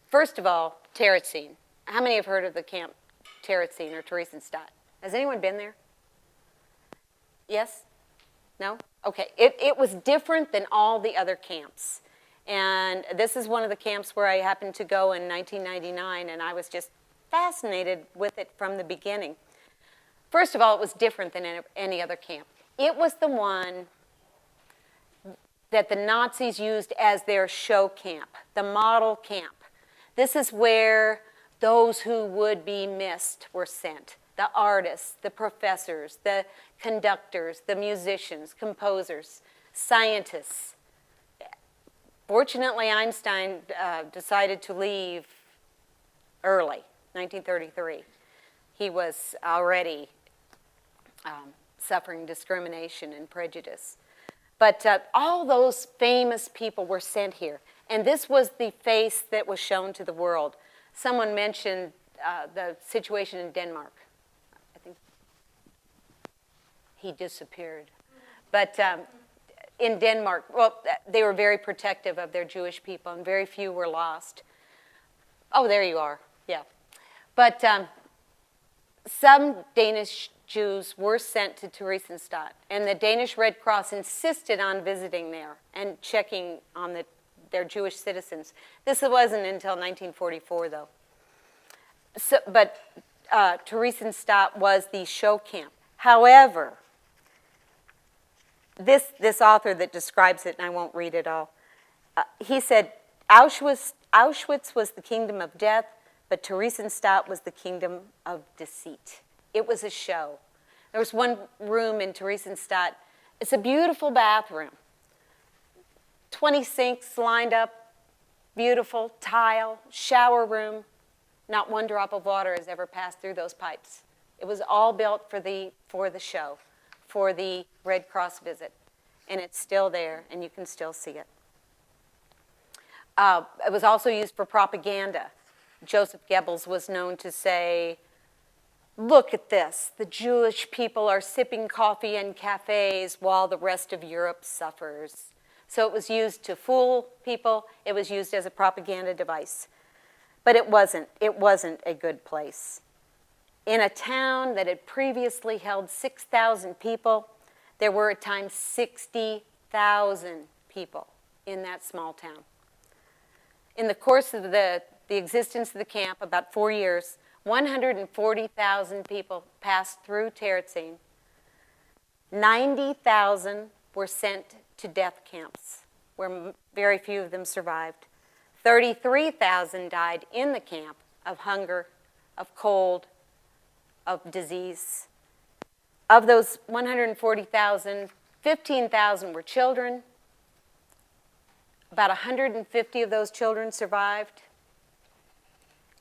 First of all, Terezin. How many have heard of the camp Terezin or Theresienstadt? Has anyone been there? Yes? No? Okay. It was different than all the other camps. And this is one of the camps where I happened to go in 1999, and I was just fascinated with it from the beginning. First of all, it was different than any other camp. It was the one that the Nazis used as their show camp, the model camp. This is where those who would be missed were sent. The artists, the professors, the conductors, the musicians, composers, scientists. Fortunately, Einstein decided to leave early, 1933. He was already suffering discrimination and prejudice. But all those famous people were sent here. And this was the face that was shown to the world. Someone mentioned the situation in Denmark. I think he disappeared. But in Denmark, well, they were very protective of their Jewish people, and very few were lost. Oh, there you are. Yeah. But some Danish Jews were sent to Theresienstadt, and the Danish Red Cross insisted on visiting there and checking on their Jewish citizens. This wasn't until 1944, though. So, but Theresienstadt was the show camp. However, this author that describes it, and I won't read it all, he said, Auschwitz was the kingdom of death, but Theresienstadt was the kingdom of deceit. It was a show. There was one room in Theresienstadt. It's a beautiful bathroom. 20 sinks lined up, beautiful, tile, shower room. Not one drop of water has ever passed through those pipes. It was all built for the show, for the Red Cross visit. And it's still there, and you can still see it. It was also used for propaganda. Joseph Goebbels was known to say, look at this. The Jewish people are sipping coffee in cafes while the rest of Europe suffers. So it was used to fool people. It was used as a propaganda device. But it wasn't. It wasn't a good place. In a town that had previously held 6,000 people, there were at times 60,000 people in that small town. In the course of the existence of the camp, about 4 years, 140,000 people passed through Terezin. 90,000 were sent to death camps, where very few of them survived. 33,000 died in the camp of hunger, of cold, of disease. Of those 140,000, 15,000 were children. About 150 of those children survived,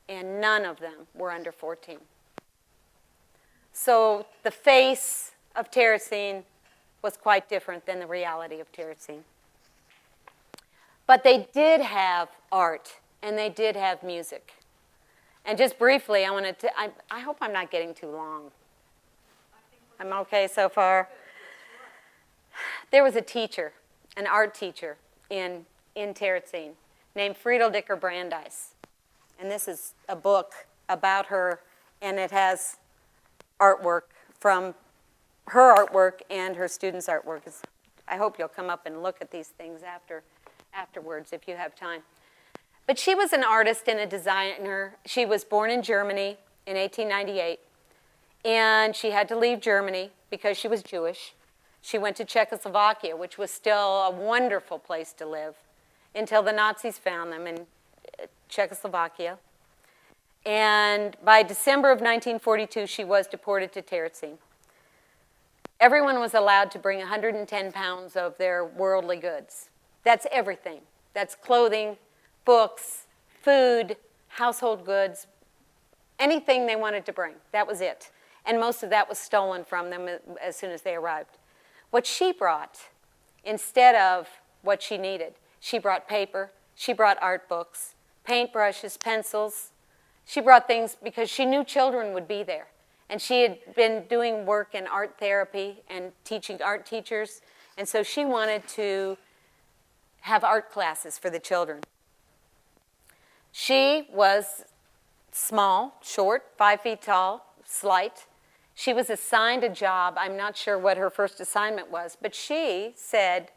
and none of them were under 14. So the face of Terezin was quite different than the reality of Terezin. But they did have art, and they did have music. And just briefly, I wanted to, I hope I'm not getting too long. I'm okay so far. There was a teacher, an art teacher in Terezin named Friedel Brandeis. And this is a book about her, and it has artwork from her artwork and her students' artwork. I hope you'll come up and look at these things afterwards if you have time. But she was an artist and a designer. She was born in Germany in 1898, and she had to leave Germany because she was Jewish. She went to Czechoslovakia, which was still a wonderful place to live, until the Nazis found them in Czechoslovakia. And by December of 1942, she was deported to Terezin. Everyone was allowed to bring 110 pounds of their worldly goods. That's everything. That's clothing, books, food, household goods, anything they wanted to bring. That was it. And most of that was stolen from them as soon as they arrived. What she brought, instead of what she needed, she brought paper, she brought art books, paintbrushes, pencils. She brought things because she knew children would be there. And she had been doing work in art therapy and teaching art teachers. And so she wanted to have art classes for the children. She was small, short, 5 feet tall, slight. She was assigned a job. I'm not sure what her first assignment was, but she said,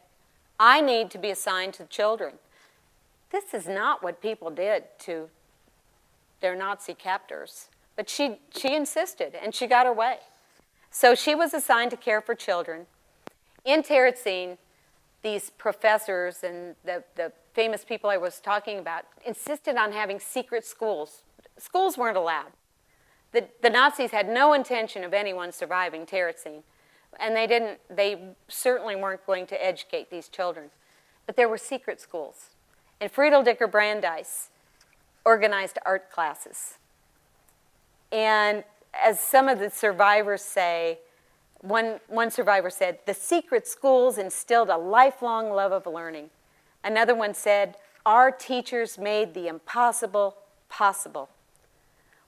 I need to be assigned to children. This is not what people did to their Nazi captors. But she insisted, and she got her way. So she was assigned to care for children. In Terezin, these professors and the famous people I was talking about insisted on having secret schools. Schools weren't allowed. The Nazis had no intention of anyone surviving Terezin, and they certainly weren't going to educate these children. But there were secret schools. And Friedel Dicker Brandeis organized art classes. And as some of the survivors say, one survivor said, the secret schools instilled a lifelong love of learning. Another one said, our teachers made the impossible possible.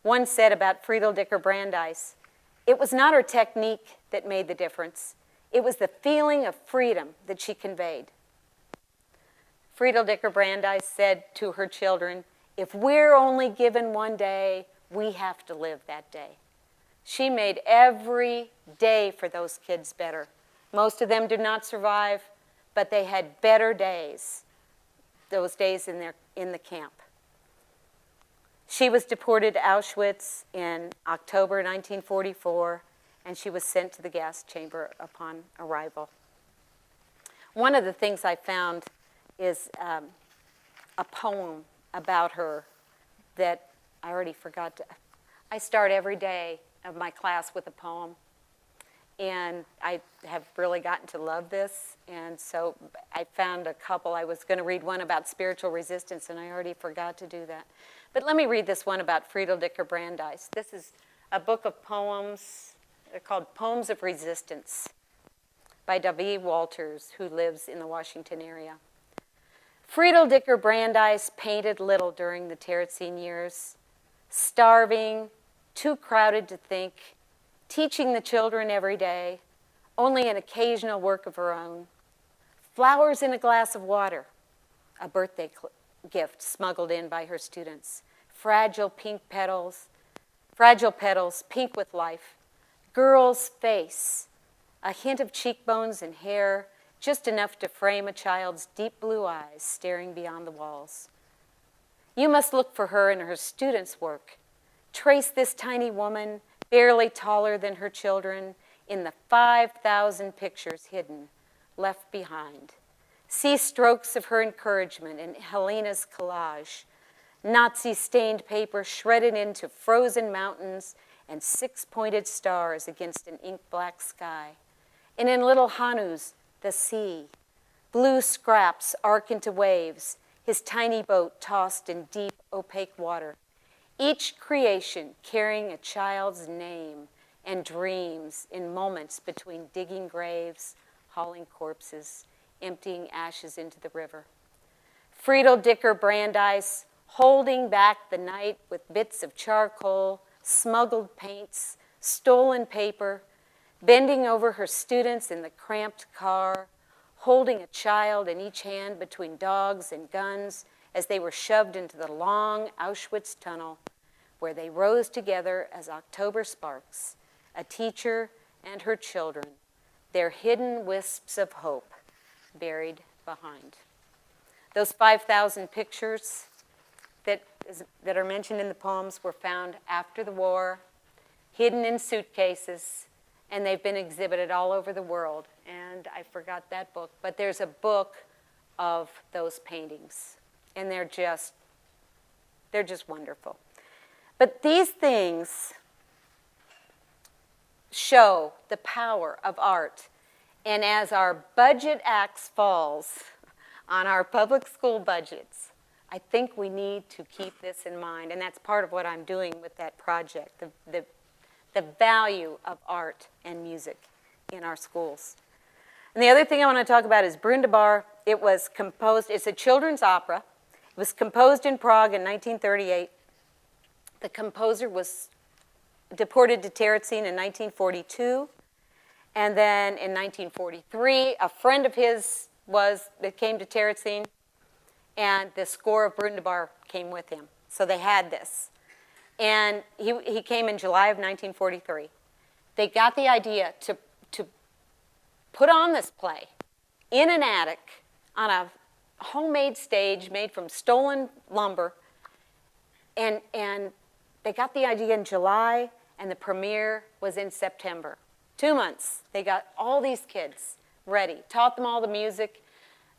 One said about Friedel Dicker Brandeis, it was not her technique that made the difference. It was the feeling of freedom that she conveyed. Friedel Dicker Brandeis said to her children, if we're only given one day, we have to live that day. She made every day for those kids better. Most of them did not survive, but they had better days, those days in the camp. She was deported to Auschwitz in October 1944, and she was sent to the gas chamber upon arrival. One of the things I found is a poem about her that I already forgot to. I start every day of my class with a poem, and I have really gotten to love this, and so I found a couple. I was going to read one about spiritual resistance, and I already forgot to do that. But let me read this one about Friedel Dicker Brandeis. This is a book of poems. They're called Poems of Resistance by David Walters, who lives in the Washington area. Friedel Dicker Brandeis painted little during the Terezin years, starving, too crowded to think, teaching the children every day, only an occasional work of her own. Flowers in a glass of water, a birthday gift smuggled in by her students. Fragile petals, pink with life. Girl's face, a hint of cheekbones and hair, just enough to frame a child's deep blue eyes staring beyond the walls. You must look for her in her students' work. Trace this tiny woman, barely taller than her children, in the 5,000 pictures hidden, left behind. See strokes of her encouragement in Helena's collage, Nazi-stained paper shredded into frozen mountains and 6-pointed stars against an ink-black sky. And in little Hanu's, the sea. Blue scraps arc into waves, his tiny boat tossed in deep, opaque water. Each creation carrying a child's name and dreams in moments between digging graves, hauling corpses, emptying ashes into the river. Friedel Dicker Brandeis holding back the night with bits of charcoal, smuggled paints, stolen paper, bending over her students in the cramped car, holding a child in each hand between dogs and guns as they were shoved into the long Auschwitz tunnel where they rose together as October sparks, a teacher and her children, their hidden wisps of hope buried behind. Those 5,000 pictures that are mentioned in the poems were found after the war, hidden in suitcases, and they've been exhibited all over the world. And I forgot that book, but there's a book of those paintings, and they're just wonderful. But these things show the power of art. And as our budget axe falls on our public school budgets, I think we need to keep this in mind. And that's part of what I'm doing with that project, the value of art and music in our schools. And the other thing I want to talk about is Brundabar. It's a children's opera. It was composed in Prague in 1938. The composer was deported to Terezin in 1942. And then in 1943, a friend of his came to Terezin, and the score of Brundabar came with him. So they had this. And he came in July of 1943. They got the idea to put on this play in an attic on a homemade stage made from stolen lumber. And they got the idea in July, and the premiere was in September. 2 months. They got all these kids ready, taught them all the music.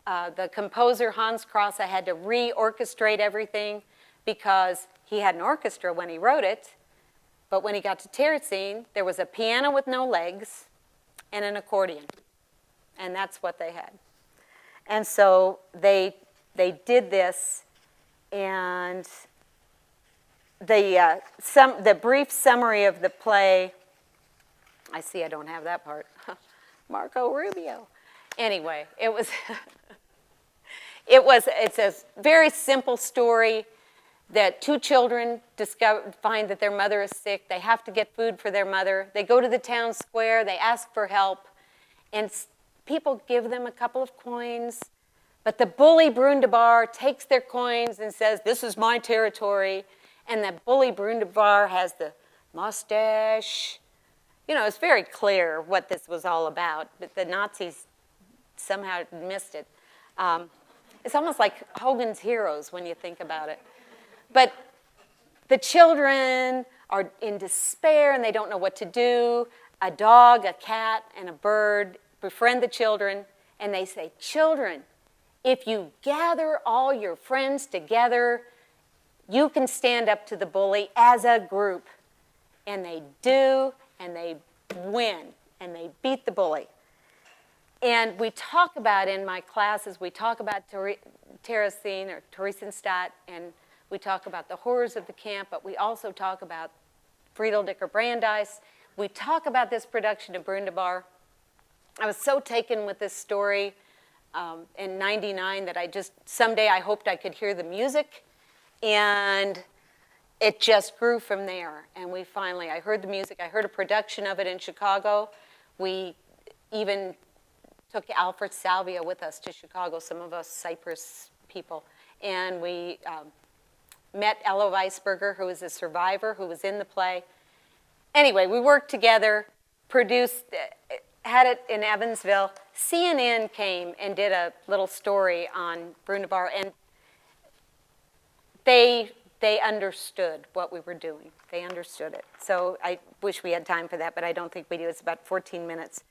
The composer, Hans Krasse, had to re-orchestrate everything because he had an orchestra when he wrote it. But when he got to Terezin, there was a piano with no legs and an accordion. And that's what they had. And so they did this, and the brief summary of the play, I see I don't have that part. Marco Rubio. Anyway, it's a very simple story that two children find that their mother is sick. They have to get food for their mother. They go to the town square. They ask for help. And people give them a couple of coins. But the bully Brundebar takes their coins and says, "This is my territory." And the bully Brundebar has the mustache. You know, it's very clear what this was all about. But the Nazis somehow missed it. It's almost like Hogan's Heroes when you think about it. But the children are in despair and they don't know what to do. A dog, a cat, and a bird befriend the children, and they say, "Children, if you gather all your friends together, you can stand up to the bully as a group." And they do, and they win, and they beat the bully. And we talk about, in my classes, we talk about Terezin or Theresienstadt, and we talk about the horrors of the camp, but we also talk about Friedel Dicker Brandeis. We talk about this production of Brundebar. I was so taken with this story in '99 that someday I hoped I could hear the music, and it just grew from there. And I heard the music, I heard a production of it in Chicago. We even took Alfred Salvia with us to Chicago, some of us Cyprus people. And we met Ella Weisberger, who was a survivor, who was in the play. Anyway, we worked together, had it in Evansville. CNN came and did a little story on Brundebar, and they understood what we were doing. They understood it. So I wish we had time for that, but I don't think we do. It's about 14 minutes.